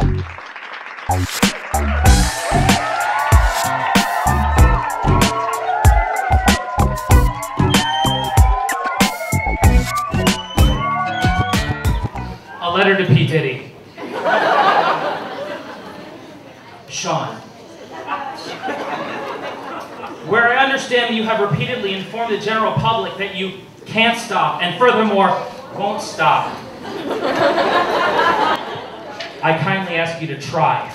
A letter to P. Diddy. Sean. Where I understand you have repeatedly informed the general public that you can't stop, and furthermore, won't stop. I kindly ask you to try.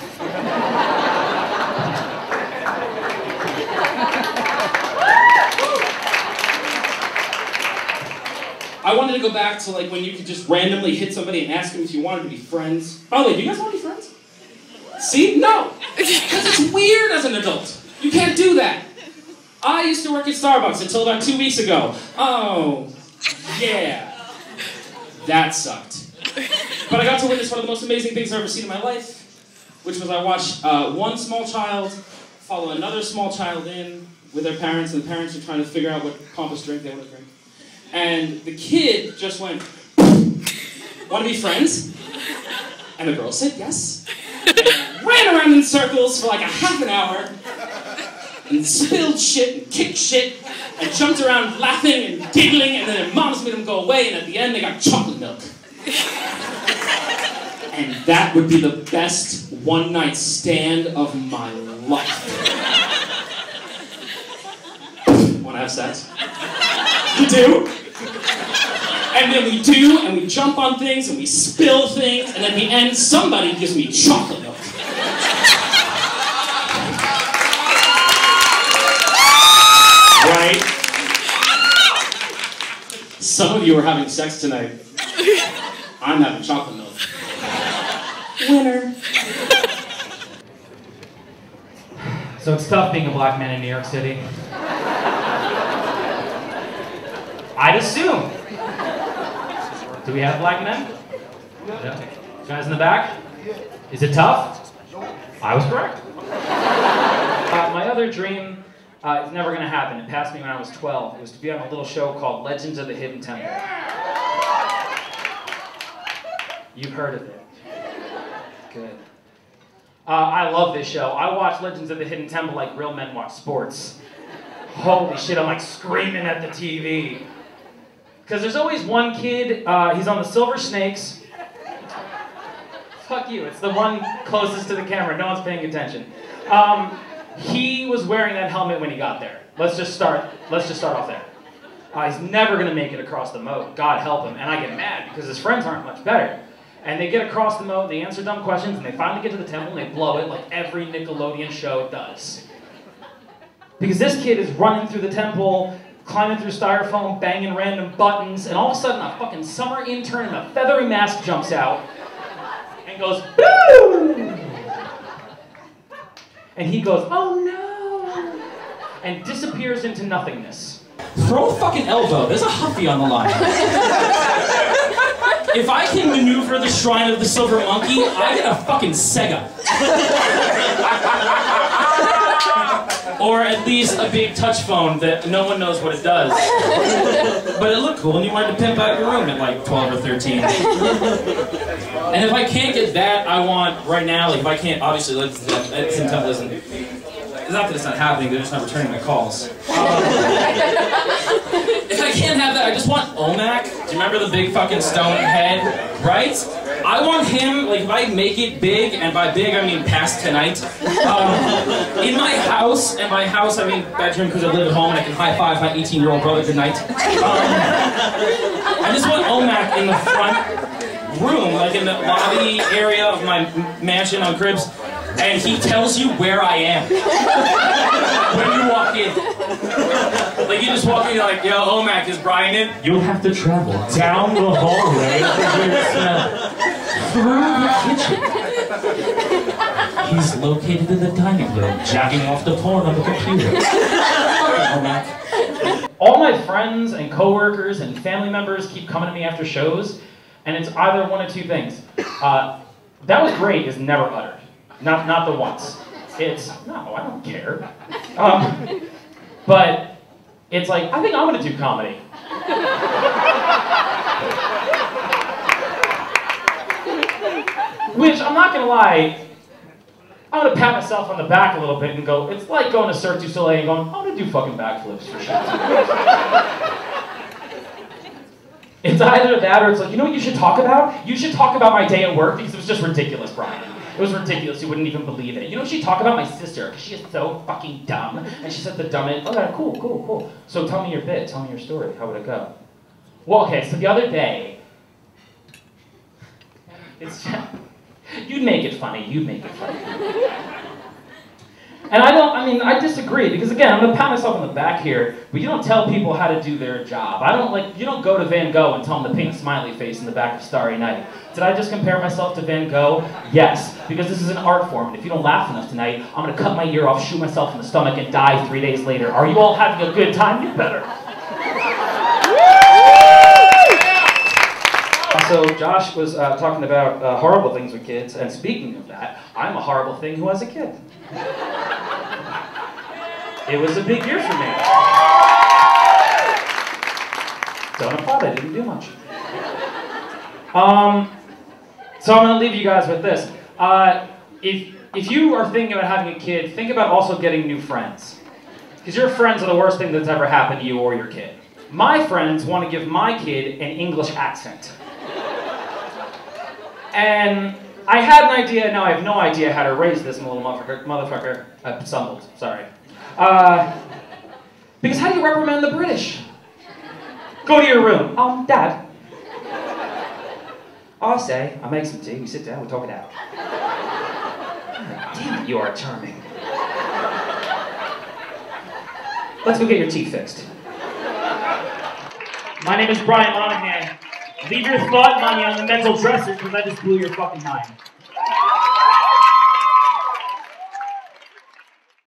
I wanted to go back to like when you could just randomly hit somebody and ask them if you wanted to be friends. By the way, do you guys want to be friends? See? No! Because it's weird as an adult. You can't do that. I used to work at Starbucks until about 2 weeks ago. Oh, yeah. That sucked. But I got to witness one of the most amazing things I've ever seen in my life, which was I watched one small child follow another small child in with their parents, and the parents were trying to figure out what pompous drink they want to drink. And the kid just went, "Want to be friends?" And the girl said yes. And ran around in circles for like a half an hour, and spilled shit and kicked shit, and jumped around laughing and giggling, and then their moms made them go away, and at the end they got chocolate milk. And that would be the best one-night stand of my life. Want to have sex? You do? And then we do, and we jump on things, and we spill things, and at the end, somebody gives me chocolate milk. Right? Some of you are having sex tonight. I'm having chocolate milk. Winner. So it's tough being a black man in New York City. I'd assume. Do we have black men? Yeah. Guys in the back? Is it tough? I was correct. My other dream is never going to happen. It passed me when I was 12. It was to be on a little show called Legends of the Hidden Temple. You've heard of it. Good. I love this show. I watch Legends of the Hidden Temple like real men watch sports. Holy shit, I'm like screaming at the TV. Because there's always one kid, he's on the Silver Snakes. Fuck you, it's the one closest to the camera, no one's paying attention. He was wearing that helmet when he got there. Let's just start off there. He's never gonna make it across the moat, God help him. And I get mad because his friends aren't much better. And they get across the moat, they answer dumb questions, and they finally get to the temple and they blow it like every Nickelodeon show does. Because this kid is running through the temple, climbing through styrofoam, banging random buttons, and all of a sudden a fucking summer intern in a feathery mask jumps out and goes, "Boo!" And he goes, "Oh no!" and disappears into nothingness. Throw a fucking elbow. There's a Huffy on the line. If I can maneuver the Shrine of the Silver Monkey, I get a fucking Sega. Or at least a big touch phone that no one knows what it does. But it looked cool and you wanted to pimp out your room at like 12 or 13. And if I can't get that, I want, right now, like if I can't, obviously, it's not that it's not happening, they're just not returning my calls. If I can't have that, I just want Omac. Do you remember the big fucking stone head? Right? I want him, like if I make it big, and by big I mean past tonight, in my house, and by house I mean bedroom because I live at home and I can high-five my 18-year-old brother goodnight. I just want Omac in the front room, like in the lobby area of my mansion on Cribs, and he tells you where I am when you walk in. Like you just walk in, you're like, "Yo, Omac, is Brian in?" You'll have to travel down the hallway through the kitchen. He's located in the dining room, jacking off the porn on the computer. Omac. All my friends and coworkers and family members keep coming to me after shows, and it's either one of two things. "That was great" is never uttered. Not the once. It's, "No, I don't care." But it's like, "I think I'm gonna do comedy." Which, I'm not gonna lie, I'm gonna pat myself on the back a little bit and go, it's like going to Cirque du Soleil and going, I'm gonna do fucking backflips for sure. It's either that or it's like, you know what you should talk about? You should talk about my day at work because it was just ridiculous, Brian. It was ridiculous, you wouldn't even believe it. You know what you should talk about? My sister, because she is so fucking dumb. And she said the dumbest, okay, cool. So tell me your bit, tell me your story, how would it go? Well, okay, so the other day, it's just, you'd make it funny. And I disagree, because again, I'm gonna pat myself on the back here, but you don't tell people how to do their job. You don't go to Van Gogh and tell him to paint a smiley face in the back of Starry Night. Did I just compare myself to Van Gogh? Yes, because this is an art form, and if you don't laugh enough tonight, I'm gonna cut my ear off, shoot myself in the stomach, and die 3 days later. Are you all having a good time? You better. So Josh was talking about horrible things with kids, and speaking of that, I'm a horrible thing who has a kid. It was a big year for me. Don't applaud, I didn't do much. So I'm gonna leave you guys with this. If you are thinking about having a kid, think about also getting new friends. Because your friends are the worst thing that's ever happened to you or your kid. My friends want to give my kid an English accent. And I had an idea, now I have no idea how to raise this little motherfucker. I stumbled, sorry. Because how do you reprimand the British? Go to your room. Dad. I say, I make some tea, we sit down, we talk it out. Damn it, you are charming. Let's go get your teeth fixed. My name is Brian Monaghan. Leave your thought money on the mental dressers because I just blew your fucking mind.